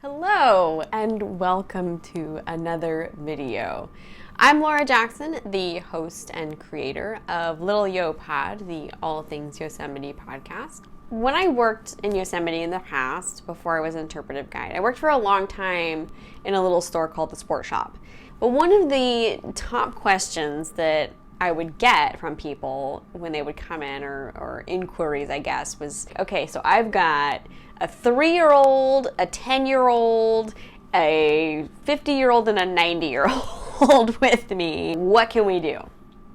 Hello and welcome to another video. I'm Laura Jackson, the host and creator of Little Yo Pod, the All Things Yosemite podcast. When I worked in Yosemite in the past, before I was an interpretive guide, I worked for a long time in a little store called the Sport Shop. But one of the top questions that I would get from people when they would come in, or inquiries, I guess, was, okay, so I've got a 3-year-old, a 10-year-old, a 50-year-old, and a 90-year-old with me. What can we do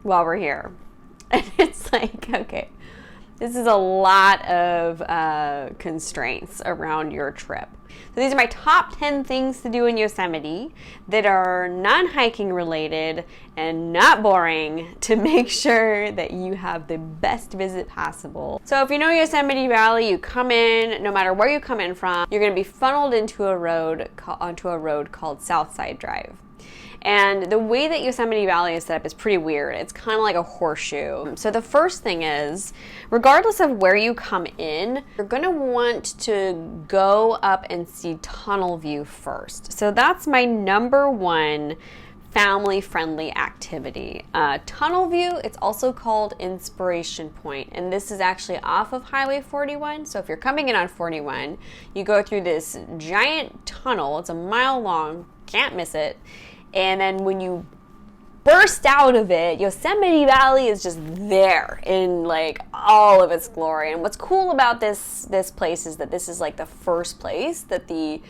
while we're here? And it's like, okay, this is a lot of constraints around your trip. So these are my top 10 things to do in Yosemite that are non-hiking related and not boring to make sure that you have the best visit possible. So if you know Yosemite Valley, you come in, no matter where you come in from, you're going to be funneled onto a road called Southside Drive. And the way that Yosemite Valley is set up is pretty weird. It's kind of like a horseshoe. So the first thing is, regardless of where you come in, you're going to want to go up and see Tunnel View first. So that's my number one family-friendly activity. Tunnel View, it's also called Inspiration Point, and this is actually off of Highway 41. So if you're coming in on 41, you go through this giant tunnel. It's a mile long, can't miss it. And then when you burst out of it, Yosemite Valley is just there in like all of its glory. And what's cool about this place is that this is like the first place that the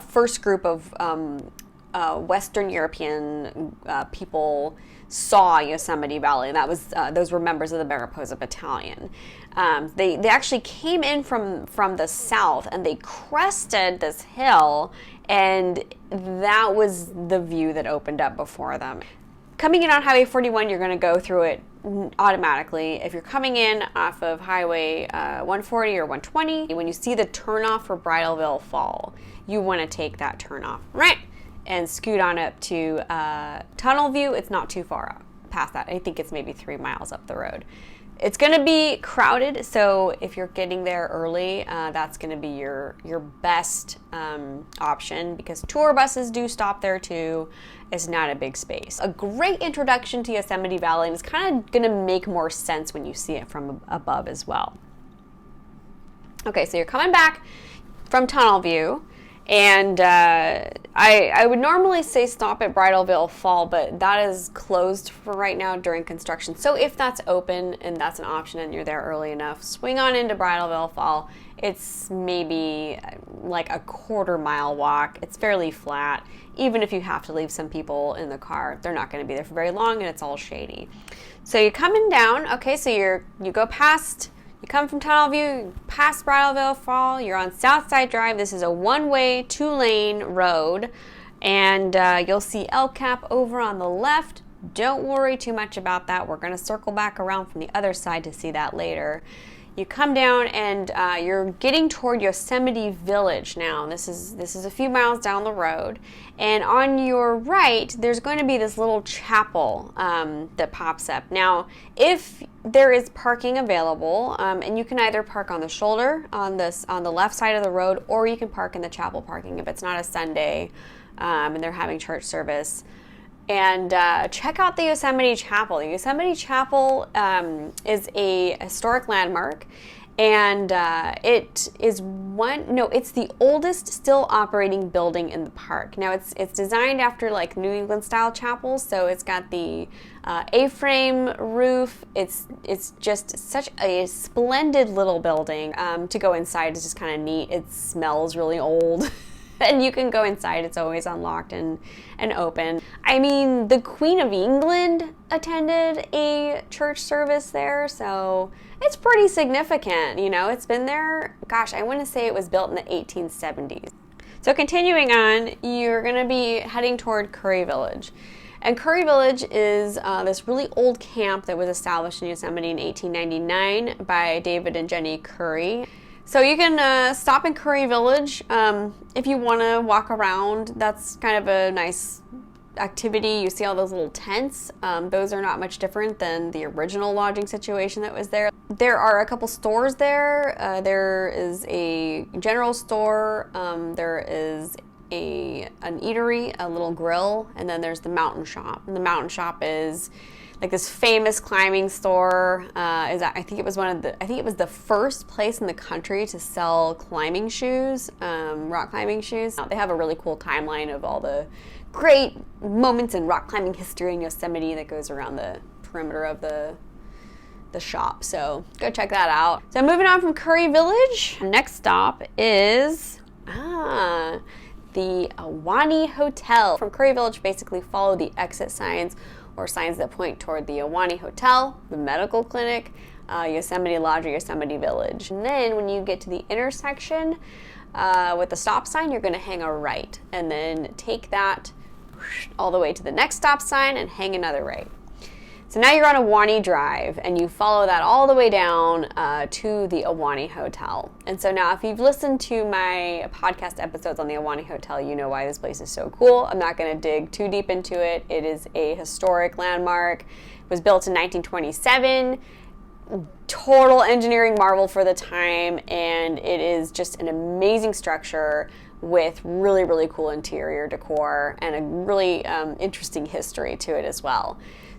first group of Western European people saw Yosemite Valley. And that was those were members of the Mariposa Battalion. They actually came in from the south, and they crested this hill, and that was the view that opened up before them. Coming in on Highway 41, you're going to go through it automatically. If you're coming in off of Highway 140 or 120, when you see the turnoff for Bridalveil Fall, you want to take that turnoff, right? And scoot on up to Tunnel View. It's not too far past that. I think it's maybe 3 miles up the road. It's going to be crowded, so if you're getting there early, that's going to be your best option, because tour buses do stop there too. It's not a big space. A great introduction to Yosemite Valley, and it's kind of going to make more sense when you see it from above as well. Okay, so you're coming back from Tunnel View, and I would normally say stop at Bridalveil Fall, but that is closed for right now during construction. So if that's open and that's an option and you're there early enough, swing on into Bridalveil Fall. It's maybe like a 1/4 mile walk. It's fairly flat. Even if you have to leave some people in the car, they're not going to be there for very long, and it's all shady. So you're coming down. Okay, so you go past. You come from Tunnel View, past Bridalveil Fall, you're on Southside Drive. This is a one-way, 2-lane road, and you'll see El Cap over on the left. Don't worry too much about that. We're going to circle back around from the other side to see that later. You come down, and you're getting toward Yosemite Village now. This is a few miles down the road, and on your right, there's going to be this little chapel that pops up. Now, if there is parking available, and you can either park on the shoulder on the left side of the road, or you can park in the chapel parking if it's not a Sunday and they're having church service. And check out the Yosemite Chapel. The Yosemite Chapel is a historic landmark, and it's the oldest still operating building in the park. Now it's designed after like New England style chapels, so it's got the A-frame roof. It's just such a splendid little building. To go inside is just kind of neat. It smells really old. And you can go inside. It's always unlocked and open. I mean, the Queen of England attended a church service there, so it's pretty significant. You know, it's been there, gosh, I want to say it was built in the 1870s. So continuing on, you're going to be heading toward Curry Village. And Curry Village is this really old camp that was established in Yosemite in 1899 by David and Jenny Curry. So you can stop in Curry Village if you want to walk around. That's kind of a nice activity. You see all those little tents. Those are not much different than the original lodging situation that was there. There are a couple stores there. There is a general store. There is an eatery, a little grill, and then there's the mountain shop. And the mountain shop is like this famous climbing store. I think it was the first place in the country to sell climbing shoes, rock climbing shoes. They have a really cool timeline of all the great moments in rock climbing history in Yosemite that goes around the perimeter of the shop. So go check that out. So moving on from Curry Village, next stop is the Ahwahnee Hotel. From Curry Village, basically follow the exit signs or signs that point toward the Ahwahnee Hotel, the medical clinic, Yosemite Lodge, or Yosemite Village. And then when you get to the intersection with the stop sign, you're going to hang a right, and then take that all the way to the next stop sign and hang another right. So now you're on Ahwahnee Drive, and you follow that all the way down to the Ahwahnee Hotel. And so now if you've listened to my podcast episodes on the Ahwahnee Hotel, you know why this place is so cool. I'm not going to dig too deep into it. It is a historic landmark. It was built in 1927. Total engineering marvel for the time, and it is just an amazing structure with really, really cool interior decor and a really interesting history to it as well.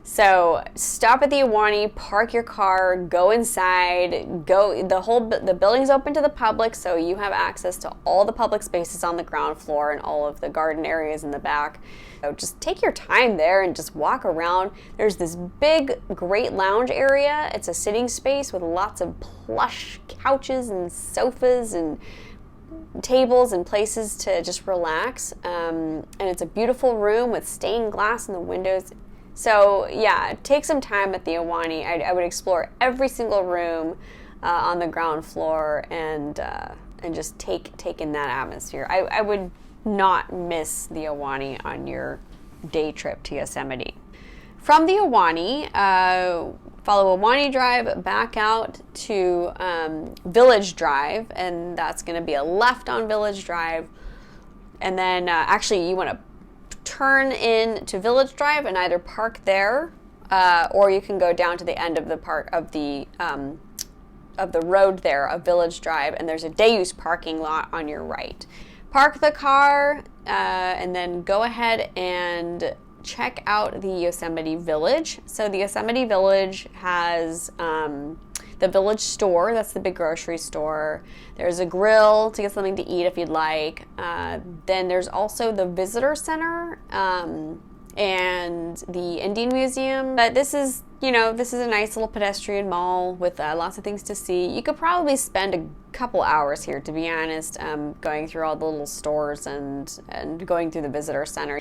So stop at the Ahwahnee, park your car, go inside, the building's open to the public, so you have access to all the public spaces on the ground floor and all of the garden areas in the back. So just take your time there and just walk around. There's this big, great lounge area. It's a sitting space with lots of plush couches and sofas and tables and places to just relax. And it's a beautiful room with stained glass in the windows. So yeah, take some time at the Ahwahnee. I would explore every single room on the ground floor and just take in that atmosphere. I would not miss the Ahwahnee on your day trip to Yosemite. From the Ahwahnee, follow Ahwahnee Drive back out to Village Drive, and that's going to be a left on Village Drive. And then actually you want to turn in to Village Drive and either park there, or you can go down to the end of the road there of Village Drive, and there's a day-use parking lot on your right. Park the car, and then go ahead and check out the Yosemite Village. So the Yosemite Village has the Village store, that's the big grocery store. There's a grill to get something to eat if you'd like. Then there's also the visitor center and the Indian Museum. But this is a nice little pedestrian mall with lots of things to see. You could probably spend a couple hours here, to be honest, going through all the little stores and going through the visitor center.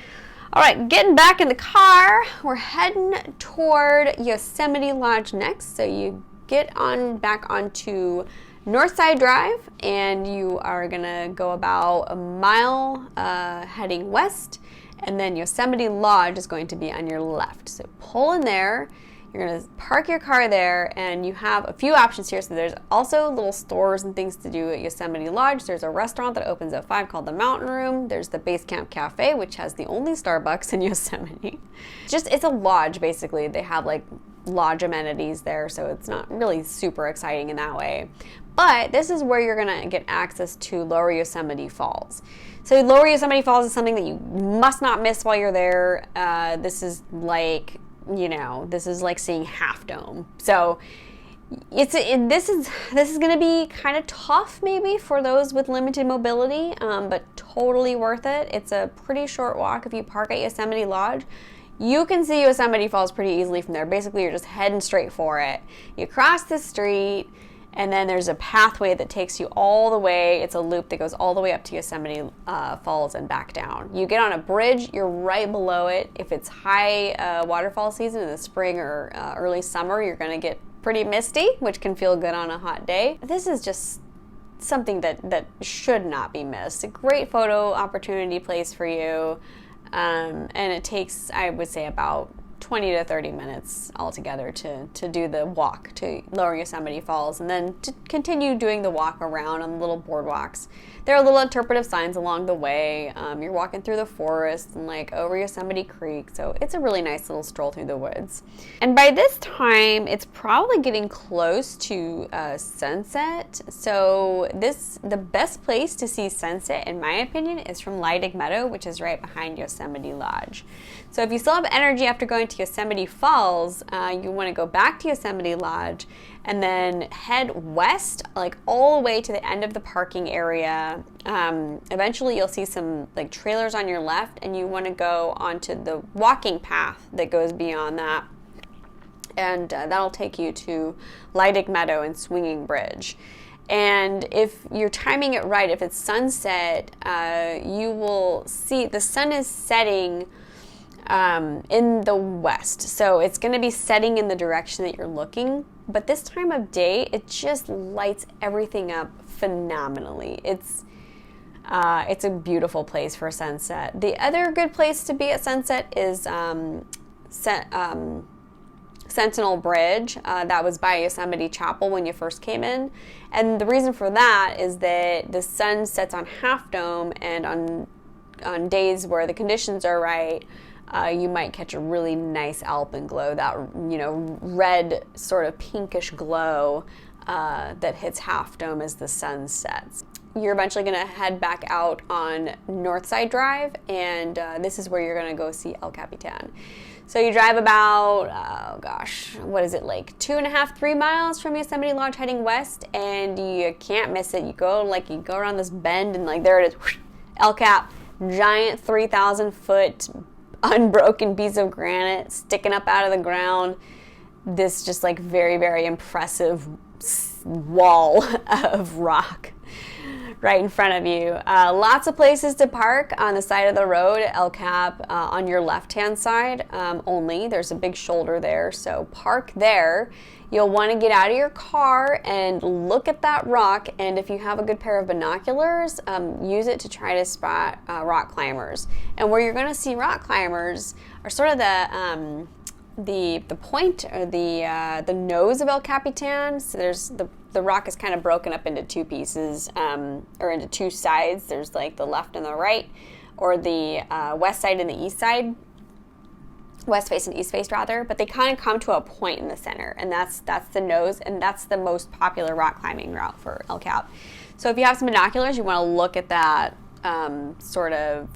All right, getting back in the car, we're heading toward Yosemite Lodge next. So you get back onto Northside Drive, and you are gonna go about a mile heading west, and then Yosemite Lodge is going to be on your left. So pull in there. You're going to park your car there, and you have a few options here. So there's also little stores and things to do at Yosemite Lodge. There's a restaurant that opens at 5 called the Mountain Room. There's the Base Camp Cafe, which has the only Starbucks in Yosemite. It's a lodge, basically. They have like lodge amenities there, so it's not really super exciting in that way. But this is where you're going to get access to Lower Yosemite Falls. So Lower Yosemite Falls is something that you must not miss while you're there. This is like seeing Half Dome. So this is going to be kind of tough maybe for those with limited mobility, but totally worth it. It's a pretty short walk if you park at Yosemite Lodge. You can see Yosemite Falls pretty easily from there. Basically, you're just heading straight for it. You cross the street, and then there's a pathway that takes you all the way. It's a loop that goes all the way up to Yosemite Falls and back down. You get on a bridge, you're right below it. If it's high waterfall season in the spring or early summer, you're going to get pretty misty, which can feel good on a hot day. This is just something that should not be missed. A great photo opportunity place for you. And it takes, I would say, about 20 to 30 minutes altogether to do the walk to Lower Yosemite Falls, and then to continue doing the walk around on the little boardwalks. There are little interpretive signs along the way. You're walking through the forest and like over Yosemite Creek, so it's a really nice little stroll through the woods. And by this time, it's probably getting close to sunset. So the best place to see sunset, in my opinion, is from Leidig Meadow, which is right behind Yosemite Lodge. So if you still have energy after going to Yosemite Falls, you want to go back to Yosemite Lodge and then head west, like all the way to the end of the parking area. Eventually you'll see some like trailers on your left, and you want to go onto the walking path that goes beyond that. And that'll take you to Leidig Meadow and Swinging Bridge. And if you're timing it right, if it's sunset, you will see the sun is setting in the west. So it's going to be setting in the direction that you're looking. But this time of day, it just lights everything up phenomenally. It's a beautiful place for sunset. The other good place to be at sunset is Sentinel Bridge. That was by Yosemite Chapel when you first came in. And the reason for that is that the sun sets on Half Dome, and on days where the conditions are right, you might catch a really nice alpenglow, that red sort of pinkish glow that hits Half Dome as the sun sets. You're eventually going to head back out on Northside Drive, and this is where you're going to go see El Capitan. So you drive about, like 2.5, 3 miles from Yosemite Lodge heading west, and you can't miss it. You go around this bend, and like there it is, whoosh, El Cap, giant 3,000 foot unbroken piece of granite sticking up out of the ground. This just like very, very impressive wall of rock right in front of you. Lots of places to park on the side of the road at El Cap, on your left-hand side only. There's a big shoulder there, so park there. You'll want to get out of your car and look at that rock, and if you have a good pair of binoculars, use it to try to spot rock climbers. And where you're going to see rock climbers are sort of the point, or the nose of El Capitan. So there's the rock is kind of broken up into two pieces, or into two sides. There's like the left and the right, or the west side and the east side. West face and east face rather, but they kind of come to a point in the center, and that's the nose, and that's the most popular rock climbing route for El Cap. So if you have some binoculars, you want to look at that sort of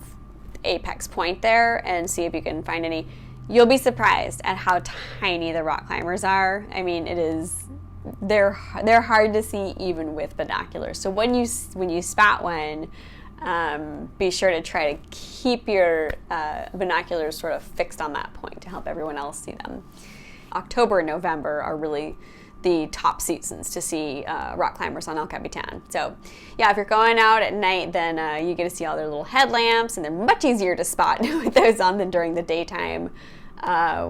apex point there and see if you can find any. You'll be surprised at how tiny the rock climbers are. I mean, they're hard to see even with binoculars. So when you spot one, be sure to try to keep your binoculars sort of fixed on that point to help everyone else see them. October and November are really the top seasons to see rock climbers on El Capitan. So yeah, if you're going out at night, then you get to see all their little headlamps, and they're much easier to spot with those on than during the daytime,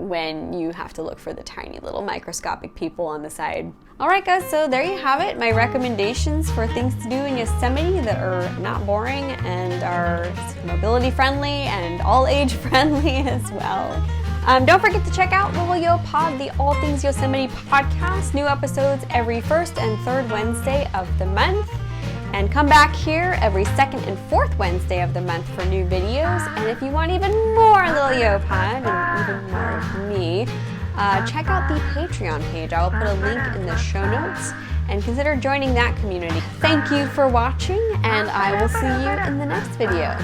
when you have to look for the tiny little microscopic people on the side. Alright guys, so there you have it, my recommendations for things to do in Yosemite that are not boring and are mobility friendly and all age friendly as well. Don't forget to check out Little Yo Pod, the All Things Yosemite podcast. New episodes every first and third Wednesday of the month. And come back here every second and fourth Wednesday of the month for new videos. And if you want even more Little Yo Pod and even more of me, check out the Patreon page. I will put a link in the show notes, and consider joining that community. Thank you for watching, and I will see you in the next video.